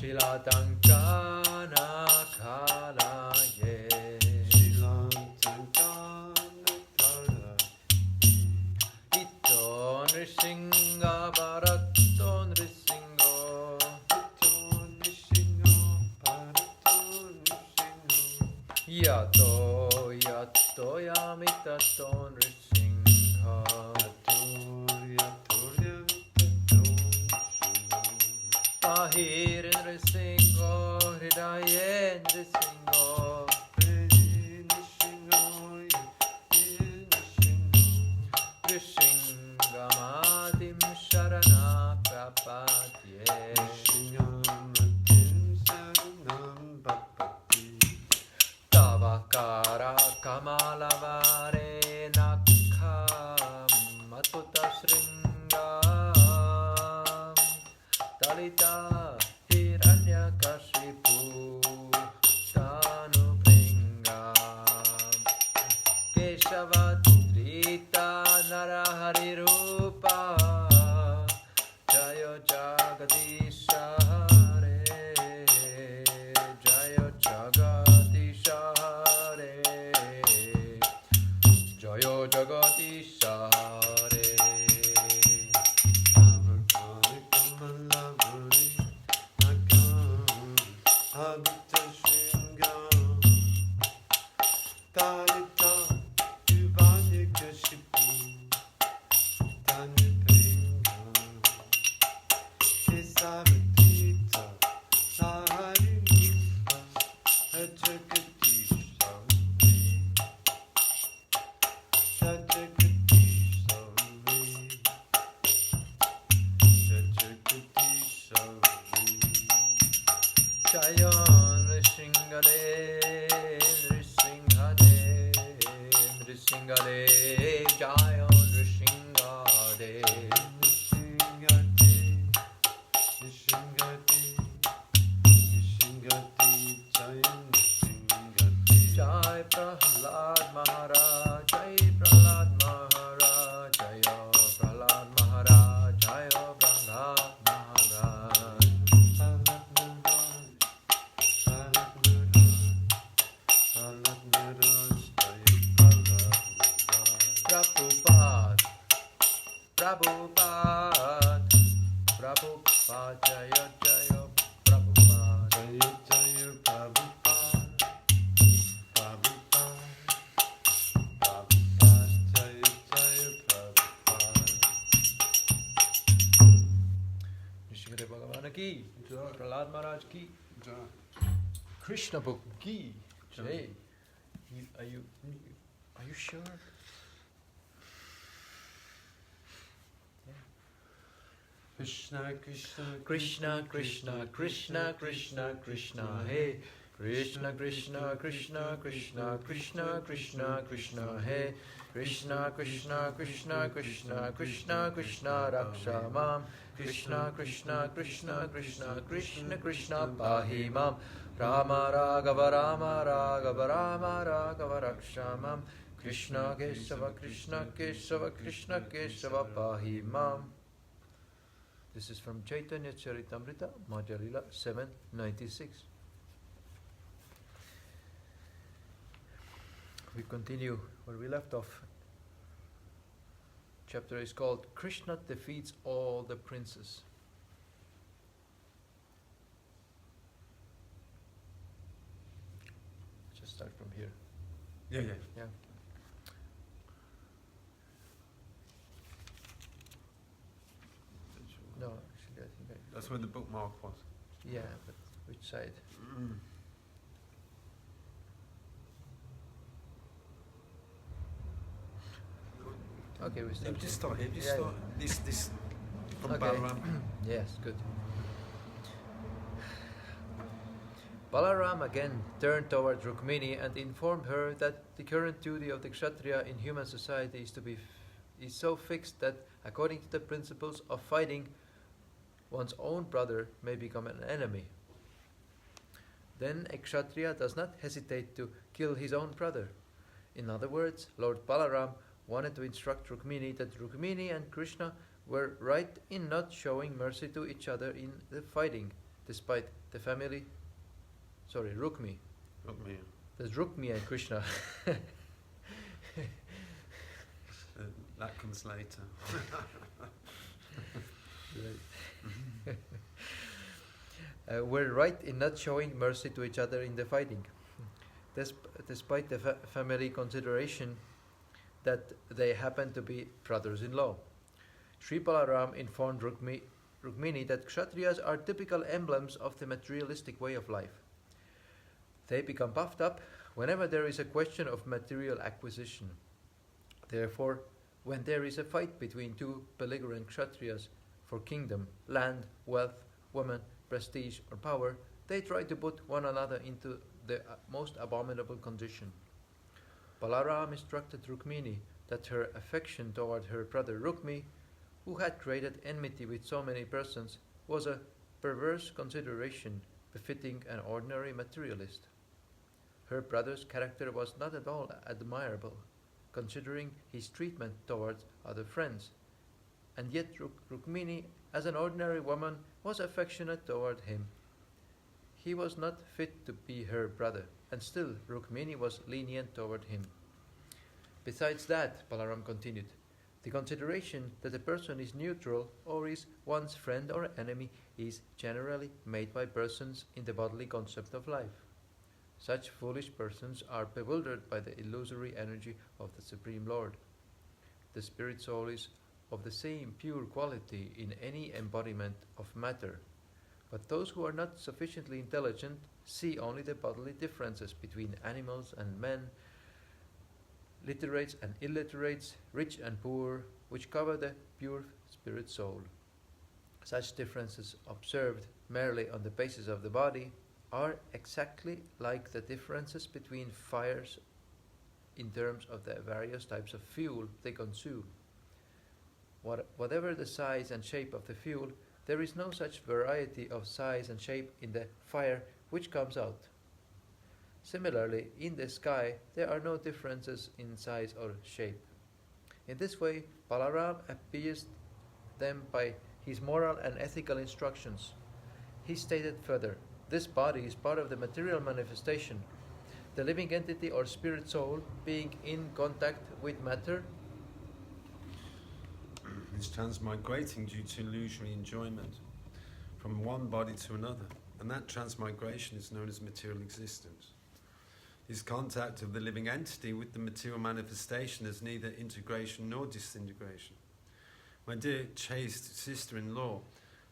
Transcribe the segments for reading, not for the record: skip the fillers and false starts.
Shilatankana Kalaye Shilatankana Kalaye Ito Nrsimha Bharato Nrsimha Ito Nrsimha Bharato Nrsimha Yato Yato Yamitato Nrsimha Ahir Nrsimha Hridaye Nrsimha Nrsimhamadim Sharana Prapadye Tavakara Kamalavare Nakha Matuta Sringa Dalita Hiranyakashipu Tanupringa Keshavadrita Narahari Rupa Jayo Jagadisha Hare Jayo Jagadisha Hare Jayo Jagadisha Hare Jaya Nrsimhade, Nrsimhade, Nrsimhade, Jaya Nrsimhade, Nrsimhade, Nrsimhade, Nrsimhade, Jaya Nrsimhade. Jai Prahlad Maharaj, Jai Prahlad Maharaj, Jaya Prahlad Maharaj, Jaya Prahlad Maharaj. Prabhupada, Prabhupada, Prabhupada, Jaya Jaya Prabhupada, Jaya Jaya Prabhupada, Prabhupada, Prabhupada, Jaya Jaya Prabhupada. Nrsimha Bhagavan ki, Prahlad Maharaj ki, Jai. Krishna book ki, Jai. Are you sure? Krishna, Krishna, Krishna, Krishna, Krishna, Krishna, Krishna, Hey. Krishna, Krishna, Krishna, Krishna, Krishna, Krishna, Krishna, Hey. Krishna, Krishna, Krishna, Krishna, Krishna, Krishna, Raksha Mam. Krishna, Krishna, Krishna, Krishna, Krishna, Krishna, Pahi Mam. Rama, Raghava, Rama, Raghava, Rama, Raghava, Raksha Mam. Krishna, Kesava, Krishna, Kesava, Krishna, Kesava, Pahi Mam. This is from Chaitanya Charitamrita, Madhya-lila 796. We continue where we left off. Chapter is called Krishna Defeats All the Princes. Just start from here. Yeah. No, actually I think That's where the bookmark was. yeah, but which side? Okay, we start. Just start here. Just Yeah, start this from Okay. Balaram. Yes, good. Balaram again turned toward Rukmini and informed her that the current duty of the Kshatriya in human society is so fixed that, according to the principles of fighting, one's own brother may become an enemy. Then a Kshatriya does not hesitate to kill his own brother. In other words, Lord Balaram wanted to instruct Rukmini that Rukmini and Krishna were right in not showing mercy to each other in the fighting, despite the family. Sorry, Rukmi. Rukmi. There's Rukmi and Krishna. That comes later. Were right in not showing mercy to each other in the fighting, despite the family consideration that they happened to be brothers-in-law. Sri Balaram informed Rukmini that Kshatriyas are typical emblems of the materialistic way of life. They become puffed up whenever there is a question of material acquisition. Therefore, when there is a fight between two belligerent Kshatriyas for kingdom, land, wealth, women, prestige, or power, they try to put one another into the most abominable condition. Balaram instructed Rukmini that her affection toward her brother Rukmi, who had created enmity with so many persons, was a perverse consideration befitting an ordinary materialist. Her brother's character was not at all admirable, considering his treatment towards other friends, and yet Rukmini, as an ordinary woman, was affectionate toward him. He was not fit to be her brother, and still Rukmini was lenient toward him. Besides that, Balaram continued, the consideration that a person is neutral or is one's friend or enemy is generally made by persons in the bodily concept of life. Such foolish persons are bewildered by the illusory energy of the Supreme Lord. The spirit soul is of the same pure quality in any embodiment of matter, but those who are not sufficiently intelligent see only the bodily differences between animals and men, literates and illiterates, rich and poor, which cover the pure spirit soul. Such differences observed merely on the basis of the body are exactly like the differences between fires in terms of the various types of fuel they consume. Whatever the size and shape of the fuel, there is no such variety of size and shape in the fire which comes out. Similarly, in the sky, there are no differences in size or shape. In this way, Balaram appeased them by his moral and ethical instructions. He stated further, this body is part of the material manifestation. The living entity or spirit soul, being in contact with matter, is transmigrating due to illusory enjoyment from one body to another, and that transmigration is known as material existence. This contact of the living entity with the material manifestation is neither integration nor disintegration. My dear chaste sister-in-law,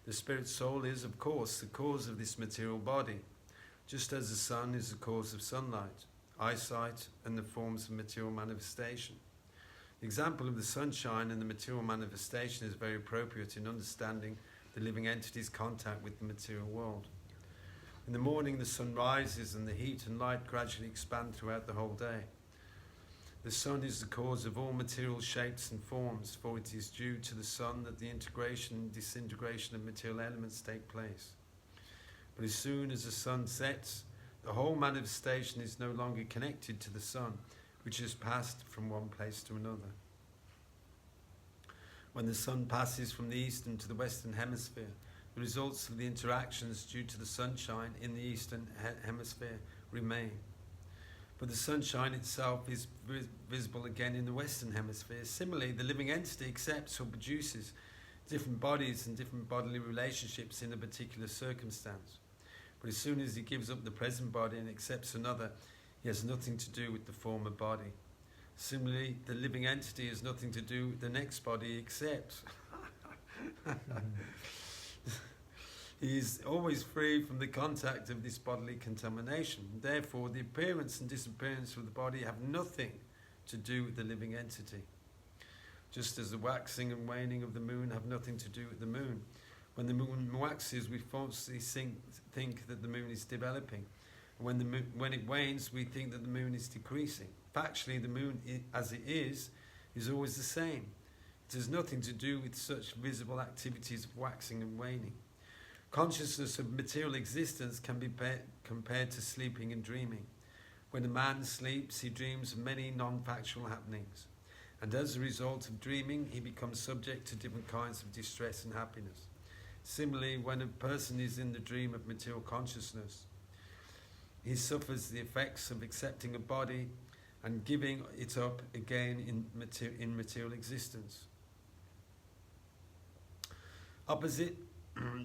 the spirit soul is, of course, the cause of this material body, just as the sun is the cause of sunlight, eyesight, and the forms of material manifestation. The example of the sunshine and the material manifestation is very appropriate in understanding the living entity's contact with the material world. In the morning, the sun rises and the heat and light gradually expand throughout the whole day. The sun is the cause of all material shapes and forms, for it is due to the sun that the integration and disintegration of material elements take place. But as soon as the sun sets, the whole manifestation is no longer connected to the sun, which has passed from one place to another. When the sun passes from the eastern to the western hemisphere, the results of the interactions due to the sunshine in the eastern hemisphere remain. But the sunshine itself is visible again in the western hemisphere. Similarly, the living entity accepts or produces different bodies and different bodily relationships in a particular circumstance. But as soon as he gives up the present body and accepts another, he has nothing to do with the former body. Similarly, the living entity has nothing to do with the next body except he is always free from the contact of this bodily contamination. Therefore, the appearance and disappearance of the body have nothing to do with the living entity. Just as the waxing and waning of the moon have nothing to do with the moon. When the moon waxes, we falsely think that the moon is developing. And when it wanes, we think that the moon is decreasing. Factually, the moon, as it is always the same. It has nothing to do with such visible activities of waxing and waning. Consciousness of material existence can be compared to sleeping and dreaming. When a man sleeps, he dreams of many non-factual happenings. And as a result of dreaming, he becomes subject to different kinds of distress and happiness. Similarly, when a person is in the dream of material consciousness, he suffers the effects of accepting a body and giving it up again in material existence. Opposite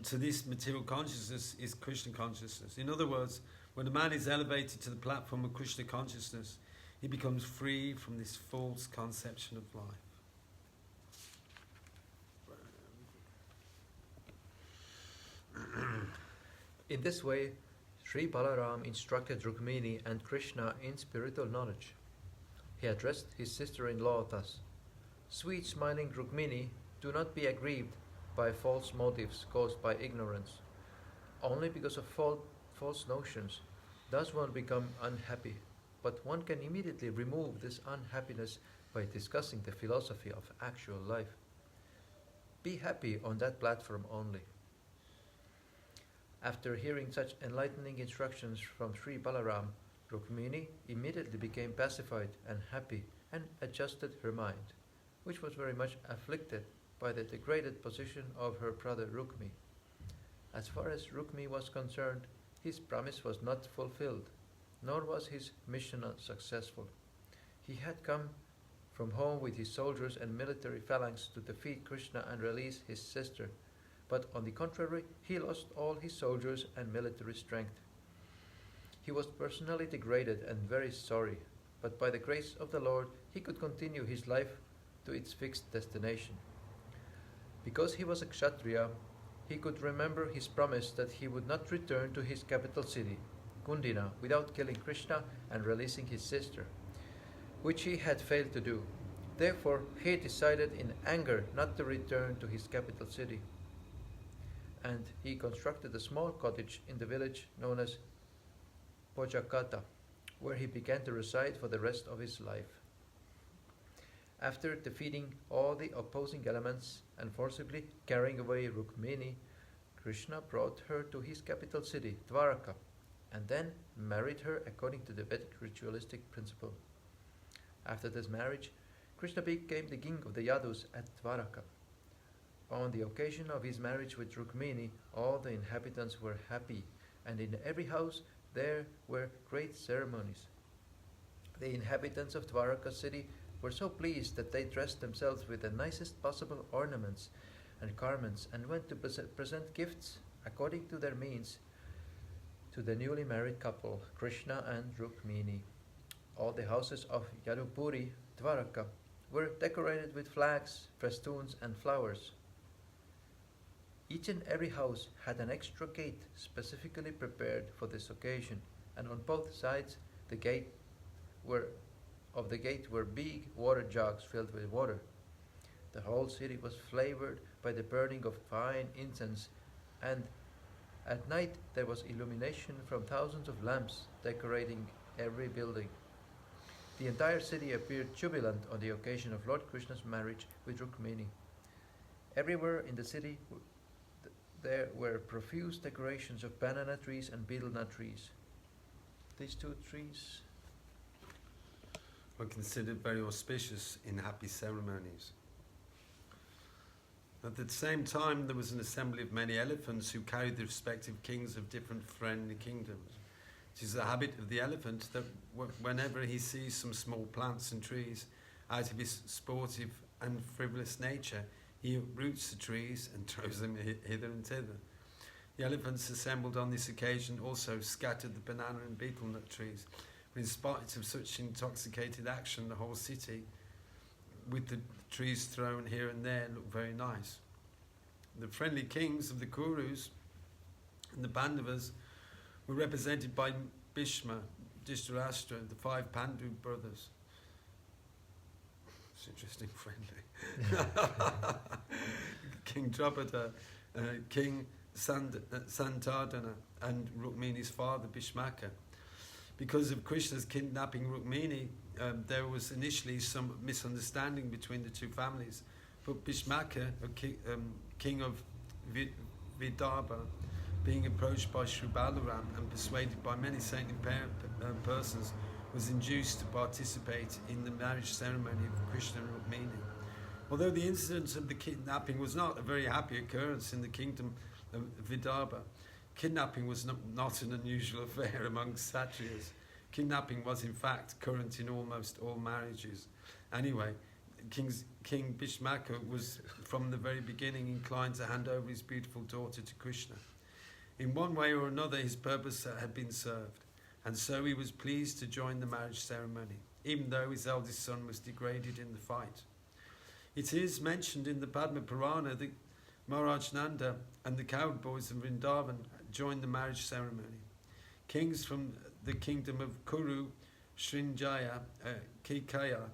to this material consciousness is Krishna consciousness. In other words, when a man is elevated to the platform of Krishna consciousness, he becomes free from this false conception of life. In this way, Sri Balaram instructed Rukmini and Krishna in spiritual knowledge. He addressed his sister-in-law thus: "Sweet smiling Rukmini, do not be aggrieved by false motives caused by ignorance. Only because of false notions does one become unhappy, but one can immediately remove this unhappiness by discussing the philosophy of actual life. Be happy on that platform only." After hearing such enlightening instructions from Sri Balaram, Rukmini immediately became pacified and happy and adjusted her mind, which was very much afflicted by the degraded position of her brother Rukmi. As far as Rukmi was concerned, his promise was not fulfilled, nor was his mission successful. He had come from home with his soldiers and military phalanx to defeat Krishna and release his sister, but on the contrary, he lost all his soldiers and military strength. He was personally degraded and very sorry, but by the grace of the Lord, he could continue his life to its fixed destination. Because he was a Kshatriya, he could remember his promise that he would not return to his capital city, Kundina, without killing Krishna and releasing his sister, which he had failed to do. Therefore, he decided in anger not to return to his capital city, and he constructed a small cottage in the village known as Pojakata, where he began to reside for the rest of his life. After defeating all the opposing elements and forcibly carrying away Rukmini, Krishna brought her to his capital city, Dwaraka, and then married her according to the Vedic ritualistic principle. After this marriage, Krishna became the king of the Yadus at Dwaraka. On the occasion of his marriage with Rukmini, all the inhabitants were happy, and in every house there were great ceremonies. The inhabitants of Dwaraka city were so pleased that they dressed themselves with the nicest possible ornaments and garments and went to present gifts according to their means to the newly married couple, Krishna and Rukmini. All the houses of Yadupuri, Dwaraka, were decorated with flags, festoons, and flowers. Each and every house had an extra gate specifically prepared for this occasion, and on both sides of the gate were big water jugs filled with water. The whole city was flavored by the burning of fine incense, and at night there was illumination from thousands of lamps decorating every building. The entire city appeared jubilant on the occasion of Lord Krishna's marriage with Rukmini. Everywhere in the city there were profuse decorations of banana trees and betel nut trees. These two trees were considered very auspicious in happy ceremonies. At the same time, there was an assembly of many elephants who carried the respective kings of different friendly kingdoms. It is the habit of the elephant that whenever he sees some small plants and trees, out of his sportive and frivolous nature, he uproots the trees and throws them hither and thither. The elephants assembled on this occasion also scattered the banana and betel nut trees. But in spite of such intoxicated action, the whole city, with the trees thrown here and there, looked very nice. The friendly kings of the Kurus and the Pandavas were represented by Bhishma, Dhritarashtra, the 5 Pandu brothers. It's interesting, friendly. King Drapada, King Santardana, and Rukmini's father, Bhishmaka. Because of Krishna's kidnapping Rukmini, there was initially some misunderstanding between the two families. But Bhishmaka, king of Vidarbha, being approached by Sri Balaram and persuaded by many saintly persons, was induced to participate in the marriage ceremony of Krishna and Rukmini. Although the incident of the kidnapping was not a very happy occurrence in the kingdom of Vidarbha, kidnapping was not an unusual affair among Kshatriyas. Kidnapping was in fact current in almost all marriages. Anyway, King Bhishmaka was from the very beginning inclined to hand over his beautiful daughter to Krishna. In one way or another his purpose had been served, and so he was pleased to join the marriage ceremony, even though his eldest son was degraded in the fight. It is mentioned in the Padma Purana that Maharaj Nanda and the cowboys of Vrindavan joined the marriage ceremony. Kings from the kingdom of Kuru, Srinjaya, Kekaya,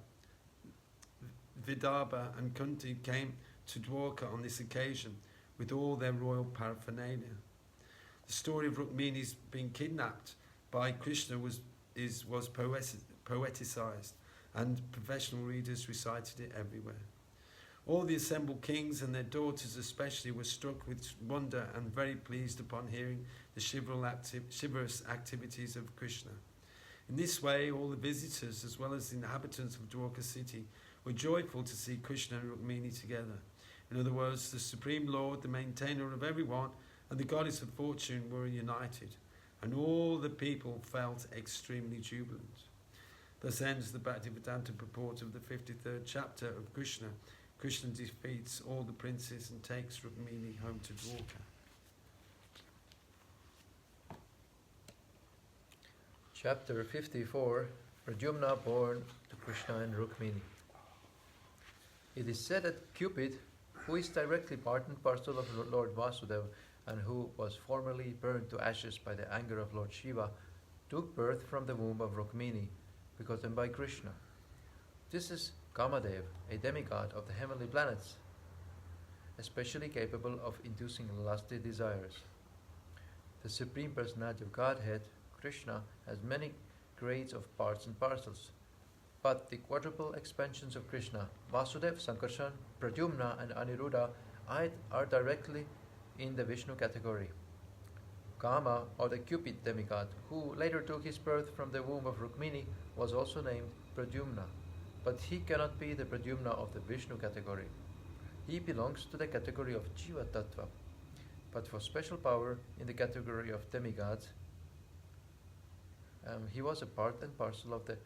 Vidarbha and Kunti came to Dwarka on this occasion with all their royal paraphernalia. The story of Rukmini's being kidnapped by Krishna was poeticized, and professional readers recited it everywhere. All the assembled kings and their daughters especially were struck with wonder and very pleased upon hearing the chivalrous activities of Krishna. In this way, all the visitors, as well as the inhabitants of Dwarka city, were joyful to see Krishna and Rukmini together. In other words, the Supreme Lord, the maintainer of everyone, and the goddess of fortune were united, and all the people felt extremely jubilant. Thus ends the Bhaktivedanta purport of the 53rd chapter of Krishna. Krishna defeats all the princes and takes Rukmini home to Dwarka. Chapter 54, Pradyumna born to Krishna and Rukmini. It is said that Cupid, who is directly part and parcel of Lord Vasudeva and who was formerly burned to ashes by the anger of Lord Shiva, took birth from the womb of Rukmini, begotten by Krishna. This is Kamadev, a demigod of the heavenly planets, especially capable of inducing lusty desires. The Supreme Personality of Godhead, Krishna, has many grades of parts and parcels, but the quadruple expansions of Krishna, Vasudeva, Sankarshan, Pradyumna and Aniruddha, are directly in the Vishnu category. Kama, or the Cupid demigod, who later took his birth from the womb of Rukmini, was also named Pradyumna, but he cannot be the Pradyumna of the Vishnu category. He belongs to the category of Jiva Tattva, but for special power in the category of demigods, he was a part and parcel of the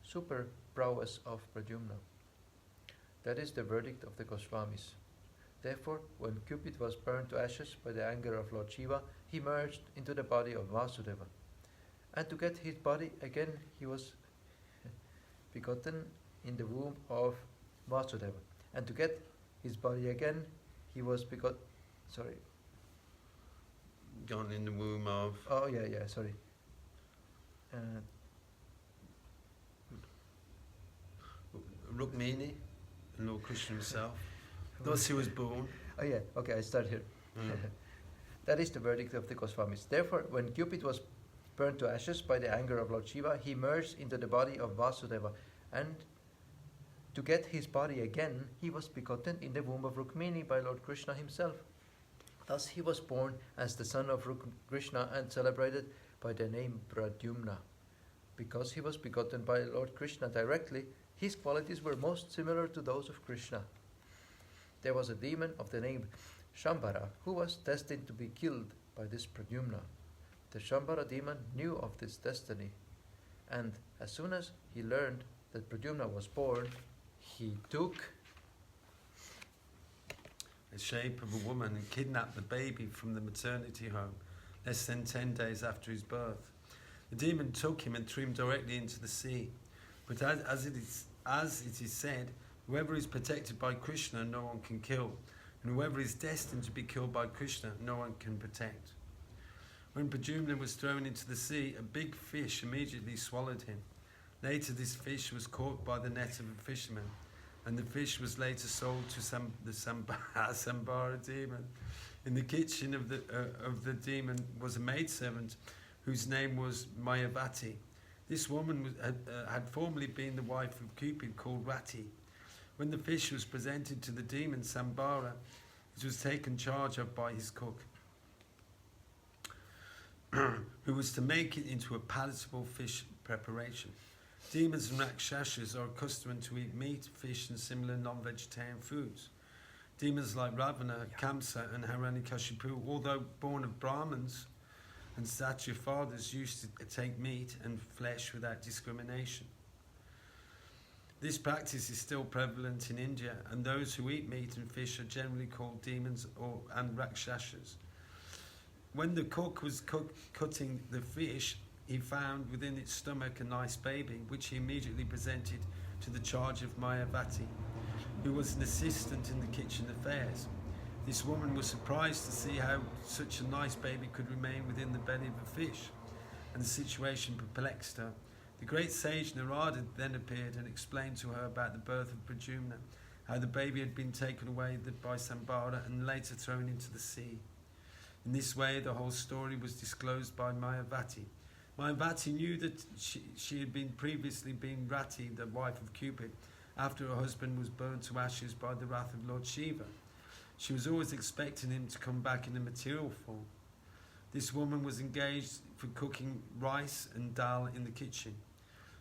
super prowess of Pradyumna. That is the verdict of the Goswamis. Therefore, when Cupid was burned to ashes by the anger of Lord Shiva, he merged into the body of Vasudeva. And to get his body again, he was begotten in the womb of Vasudeva. And to get his body again, he was begotten. Gone in the womb of. Oh, sorry. Rukmini and Lord Krishna himself. Thus he was born. I start here. That is the verdict of the Goswamis. Therefore, when Cupid was burned to ashes by the anger of Lord Shiva, he merged into the body of Vasudeva. And to get his body again, he was begotten in the womb of Rukmini by Lord Krishna himself. Thus he was born as the son of Krishna and celebrated by the name Pradyumna. Because he was begotten by Lord Krishna directly, his qualities were most similar to those of Krishna. There was a demon of the name Shambhara who was destined to be killed by this Pradyumna. The Shambhara demon knew of this destiny, and as soon as he learned that Pradyumna was born, he took the shape of a woman and kidnapped the baby from the maternity home less than 10 days after his birth. The demon took him and threw him directly into the sea. But as it is said, whoever is protected by Krishna, no one can kill, and whoever is destined to be killed by Krishna, no one can protect. When Pradyumna was thrown into the sea, a big fish immediately swallowed him. Later, this fish was caught by the net of a fisherman, and the fish was later sold to the Sambhara demon. In the kitchen of the demon was a maidservant whose name was Mayavati. This woman had formerly been the wife of Cupid, called Rati. When the fish was presented to the demon Sambhara, it was taken charge of by his cook, who was to make it into a palatable fish preparation. Demons and Rakshasas are accustomed to eat meat, fish, and similar non-vegetarian foods. Demons like Ravana, Kamsa, and Hiranyakashipu, although born of Brahmins and Kshatriya fathers, used to take meat and flesh without discrimination. This practice is still prevalent in India, and those who eat meat and fish are generally called demons and Rakshasas. When the cook was cutting the fish, he found within its stomach a nice baby, which he immediately presented to the charge of Mayavati, who was an assistant in the kitchen affairs. This woman was surprised to see how such a nice baby could remain within the belly of a fish, and the situation perplexed her. The great sage Narada then appeared and explained to her about the birth of Pradyumna, how the baby had been taken away by Sambara and later thrown into the sea. In this way, the whole story was disclosed by Mayavati. Mayavati knew that she had previously been Rati, the wife of Cupid, after her husband was burned to ashes by the wrath of Lord Shiva. She was always expecting him to come back in a material form. This woman was engaged for cooking rice and dal in the kitchen.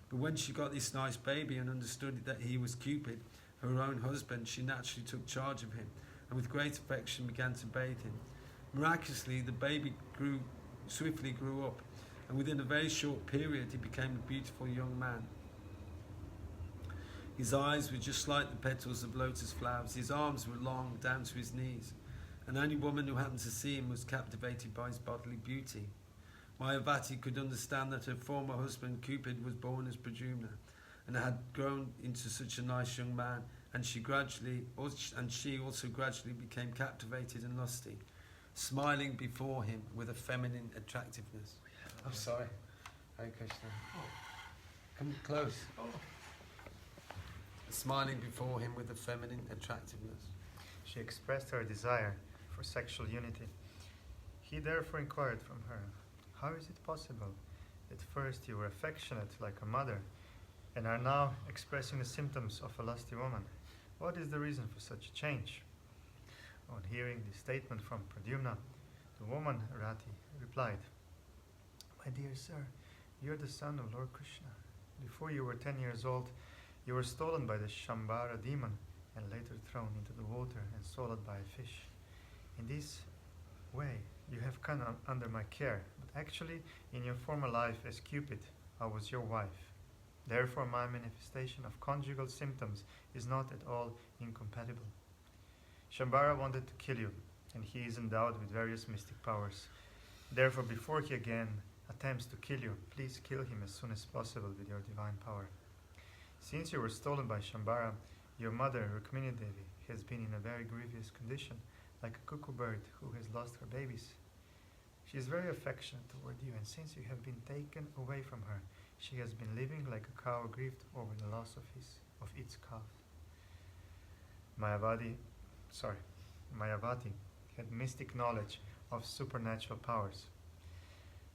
But when she got this nice baby and understood that he was Cupid, her own husband, she naturally took charge of him and with great affection began to bathe him. Miraculously, the baby swiftly grew up, and within a very short period he became a beautiful young man. His eyes were just like the petals of lotus flowers. His arms were long, down to his knees, and any woman who happened to see him was captivated by his bodily beauty. Mayavati could understand that her former husband Cupid was born as Pradyumna and had grown into such a nice young man, and she also gradually became captivated and lusty, smiling before him with a feminine attractiveness. I'm sorry. Hare Krishna. Come close. Smiling before him with a feminine attractiveness. She expressed her desire for sexual unity. He therefore inquired from her, "How is it possible that first you were affectionate like a mother and are now expressing the symptoms of a lusty woman? What is the reason for such a change?" On hearing this statement from Pradyumna, the woman Rati replied, "My dear sir, you are the son of Lord Krishna. Before you were 10 years old, you were stolen by the Shambhara demon and later thrown into the water and swallowed by a fish. In this way, you have come under my care, but actually, in your former life as Cupid, I was your wife. Therefore, my manifestation of conjugal symptoms is not at all incompatible. Shambhara wanted to kill you, and he is endowed with various mystic powers. Therefore, before he again attempts to kill you, please kill him as soon as possible with your divine power. Since you were stolen by Shambhara, your mother, Rukmini Devi, has been in a very grievous condition, like a cuckoo bird who has lost her babies. She is very affectionate toward you, and since you have been taken away from her, she has been living like a cow grieved over the loss of its calf." Mayavati had mystic knowledge of supernatural powers.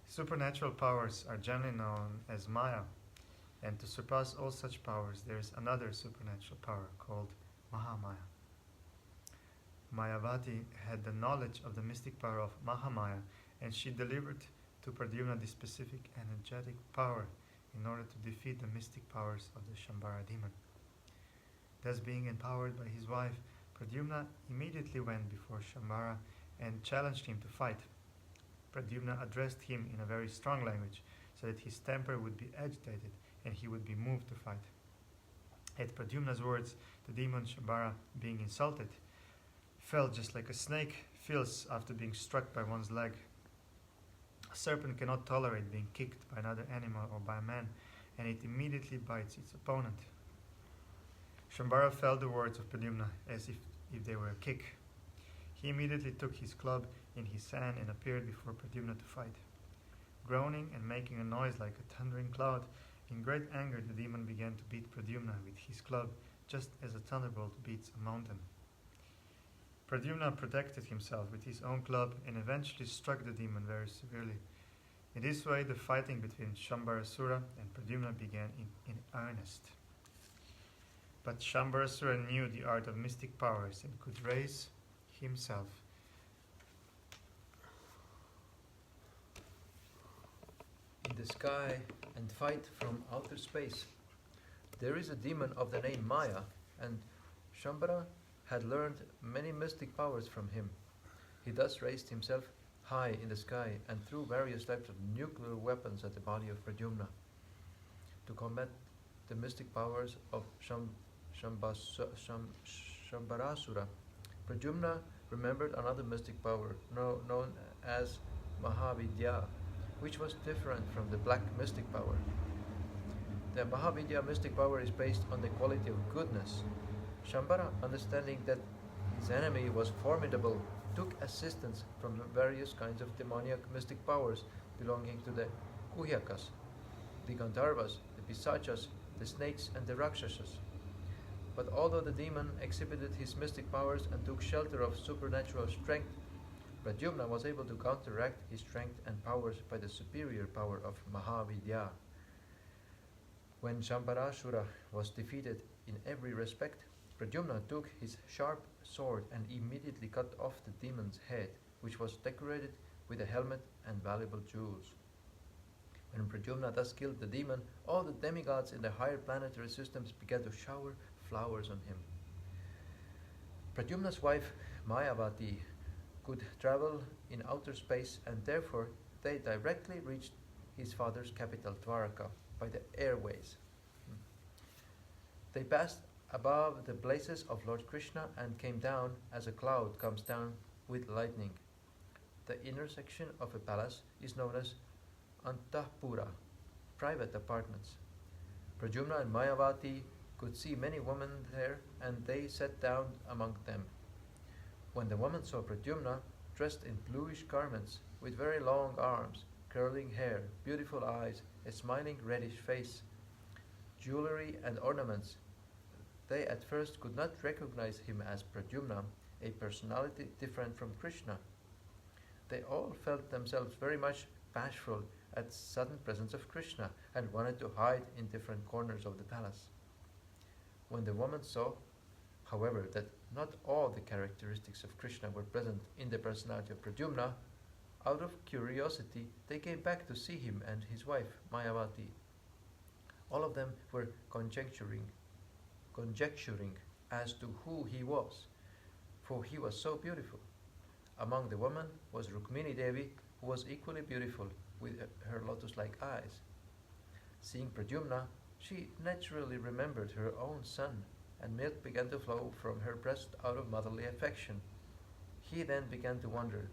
Supernatural powers are generally known as Maya, and to surpass all such powers, there is another supernatural power called Mahamaya. Mayavati had the knowledge of the mystic power of Mahamaya, and she delivered to Pradyumna this specific energetic power in order to defeat the mystic powers of the Shambhara demon. Thus, being empowered by his wife, Pradyumna immediately went before Shambhara and challenged him to fight. Pradyumna addressed him in a very strong language, so that his temper would be agitated and he would be moved to fight. At Pradyumna's words, the demon Shambhara, being insulted, fell just like a snake feels after being struck by one's leg. A serpent cannot tolerate being kicked by another animal or by a man, and it immediately bites its opponent. Shambhara felt the words of Pradyumna as if they were a kick. He immediately took his club in his hand and appeared before Pradyumna to fight. Groaning and making a noise like a thundering cloud, in great anger the demon began to beat Pradyumna with his club, just as a thunderbolt beats a mountain. Pradyumna protected himself with his own club and eventually struck the demon very severely. In this way, the fighting between Shambharasura and Pradyumna began in earnest. But Shambharasura knew the art of mystic powers and could raise himself in the sky and fight from outer space. There is a demon of the name Maya, and Shambhara had learned many mystic powers from him. He thus raised himself high in the sky and threw various types of nuclear weapons at the body of Pradyumna. To combat the mystic powers of Shambharasura, Pradyumna remembered another mystic power known as Mahavidya, which was different from the black mystic power. The Mahavidya mystic power is based on the quality of goodness. Shambhara, understanding that his enemy was formidable, took assistance from the various kinds of demoniac mystic powers belonging to the Kuhyakas, the Gandharvas, the Pisachas, the snakes, and the Rakshasas. But although the demon exhibited his mystic powers and took shelter of supernatural strength, Pradyumna was able to counteract his strength and powers by the superior power of Mahavidya. When Shambharasura was defeated in every respect, Pradyumna took his sharp sword and immediately cut off the demon's head, which was decorated with a helmet and valuable jewels. When Pradyumna thus killed the demon, all the demigods in the higher planetary systems began to shower flowers on him. Pradyumna's wife, Mayavati, could travel in outer space, and therefore they directly reached his father's capital, Dwarka, by the airways. They passed above the places of Lord Krishna and came down as a cloud comes down with lightning. The inner section of a palace is known as Antahpura, private apartments. Pradyumna and Mayavati could see many women there, and they sat down among them. When the woman saw Pradyumna, dressed in bluish garments, with very long arms, curling hair, beautiful eyes, a smiling reddish face, jewelry and ornaments, they at first could not recognize him as Pradyumna, a personality different from Krishna. They all felt themselves very much bashful at sudden presence of Krishna and wanted to hide in different corners of the palace. When the woman saw, however, that not all the characteristics of Krishna were present in the personality of Pradyumna, out of curiosity they came back to see him and his wife, Mayavati. All of them were conjecturing as to who he was, for he was so beautiful. Among the women was Rukmini Devi, who was equally beautiful with her lotus-like eyes. Seeing Pradyumna, she naturally remembered her own son, and milk began to flow from her breast out of motherly affection. She then began to wonder,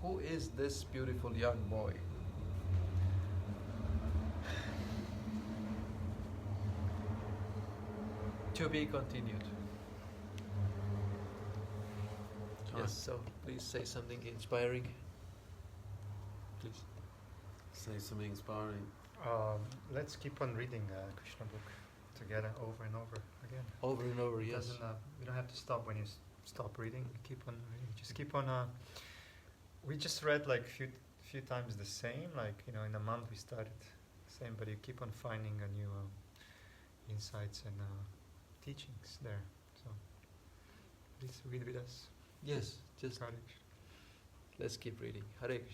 who is this beautiful young boy? To be continued. Yes, so please say something inspiring. Please. Say something inspiring. Let's keep on reading Krishna book together over and over again. Over and over, yes. We don't have to stop when you stop reading. Keep on reading. Just keep on. We just read like few times the same. Like in a month we started the same, but you keep on finding a new insights and teachings there. So please read with us. Yes, just Hare Krishna. let's keep reading. Hare Krishna.